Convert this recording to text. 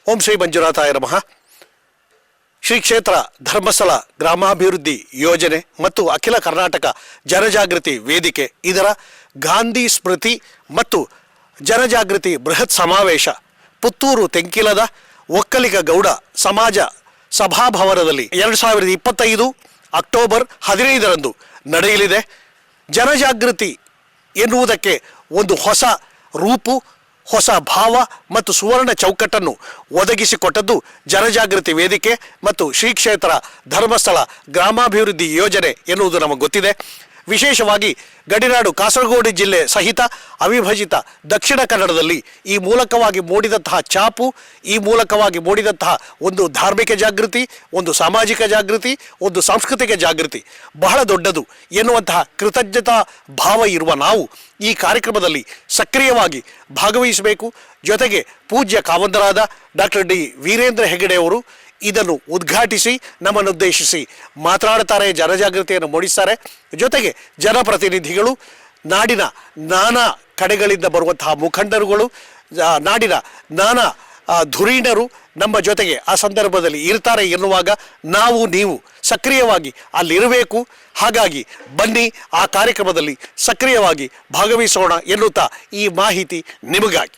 ಓಂ ಶ್ರೀ ಮಂಜುನಾಥಾಯ ನಮಃ. ಶ್ರೀ ಕ್ಷೇತ್ರ ಧರ್ಮಸ್ಥಳ ಗ್ರಾಮಾಭಿವೃದ್ಧಿ ಯೋಜನೆ ಮತ್ತು ಅಖಿಲ ಕರ್ನಾಟಕ ಜನಜಾಗೃತಿ ವೇದಿಕೆ ಇದರ ಗಾಂಧಿ ಸ್ಮೃತಿ ಮತ್ತು ಜನಜಾಗೃತಿ ಬೃಹತ್ ಸಮಾವೇಶ ಪುತ್ತೂರು ತೆಂಕಿಲದ ಒಕ್ಕಲಿಗ ಗೌಡ ಸಮಾಜ ಸಭಾಭವನದಲ್ಲಿ 2025 ಅಕ್ಟೋಬರ್ 15ರಂದು ನಡೆಯಲಿದೆ. ಜನಜಾಗೃತಿ ಎನ್ನುವುದಕ್ಕೆ ಒಂದು ಹೊಸ ರೂಪು, ಹೊಸ ಭಾವ ಮತ್ತು ಸುವರ್ಣ ಚೌಕಟ್ಟನ್ನು ಒದಗಿಸಿಕೊಟ್ಟದ್ದು ಜನಜಾಗೃತಿ ವೇದಿಕೆ ಮತ್ತು ಶ್ರೀ ಕ್ಷೇತ್ರ ಧರ್ಮಸ್ಥಳ ಗ್ರಾಮಾಭಿವೃದ್ಧಿ ಯೋಜನೆ ಎನ್ನುವುದು ನಮಗೆ ಗೊತ್ತಿದೆ. ವಿಶೇಷವಾಗಿ ಗಡಿನಾಡು ಕಾಸರಗೋಡು ಜಿಲ್ಲೆ ಸಹಿತ ಅವಿಭಜಿತ ದಕ್ಷಿಣ ಕನ್ನಡದಲ್ಲಿ ಈ ಮೂಲಕವಾಗಿ ಮೂಡಿದಂತಹ ಛಾಪು, ಈ ಮೂಲಕವಾಗಿ ಮೂಡಿದಂತಹ ಒಂದು ಧಾರ್ಮಿಕ ಜಾಗೃತಿ, ಒಂದು ಸಾಮಾಜಿಕ ಜಾಗೃತಿ, ಒಂದು ಸಾಂಸ್ಕೃತಿಕ ಜಾಗೃತಿ ಬಹಳ ದೊಡ್ಡದು ಎನ್ನುವಂತಹ ಕೃತಜ್ಞತಾ ಭಾವ ಇರುವ ನಾವು ಈ ಕಾರ್ಯಕ್ರಮದಲ್ಲಿ ಸಕ್ರಿಯವಾಗಿ ಭಾಗವಹಿಸಬೇಕು. ಜೊತೆಗೆ ಪೂಜ್ಯ ಕಾವಂದರಾದ ಡಾಕ್ಟರ್ ಡಿ ವೀರೇಂದ್ರ ಹೆಗಡೆಯವರು ಇದನ್ನು ಉದ್ಘಾಟಿಸಿ ನಮ್ಮನ್ನುದ್ದೇಶಿಸಿ ಮಾತನಾಡುತ್ತಾರೆ, ಜನಜಾಗೃತಿಯನ್ನು ಮೂಡಿಸ್ತಾರೆ. ಜೊತೆಗೆ ಜನಪ್ರತಿನಿಧಿಗಳು, ನಾಡಿನ ನಾನಾ ಕಡೆಗಳಿಂದ ಬರುವಂತಹ ಮುಖಂಡರುಗಳು, ನಾಡಿನ ನಾನಾ ಧುರೀಣರು ನಮ್ಮ ಜೊತೆಗೆ ಆ ಸಂದರ್ಭದಲ್ಲಿ ಇರ್ತಾರೆ ಎನ್ನುವಾಗ ನಾವು ನೀವು ಸಕ್ರಿಯವಾಗಿ ಅಲ್ಲಿರಬೇಕು. ಹಾಗಾಗಿ ಬನ್ನಿ ಆ ಕಾರ್ಯಕ್ರಮದಲ್ಲಿ ಸಕ್ರಿಯವಾಗಿ ಭಾಗವಹಿಸೋಣ ಎನ್ನುತ್ತಾ ಈ ಮಾಹಿತಿ ನಿಮಗಾಗಿ.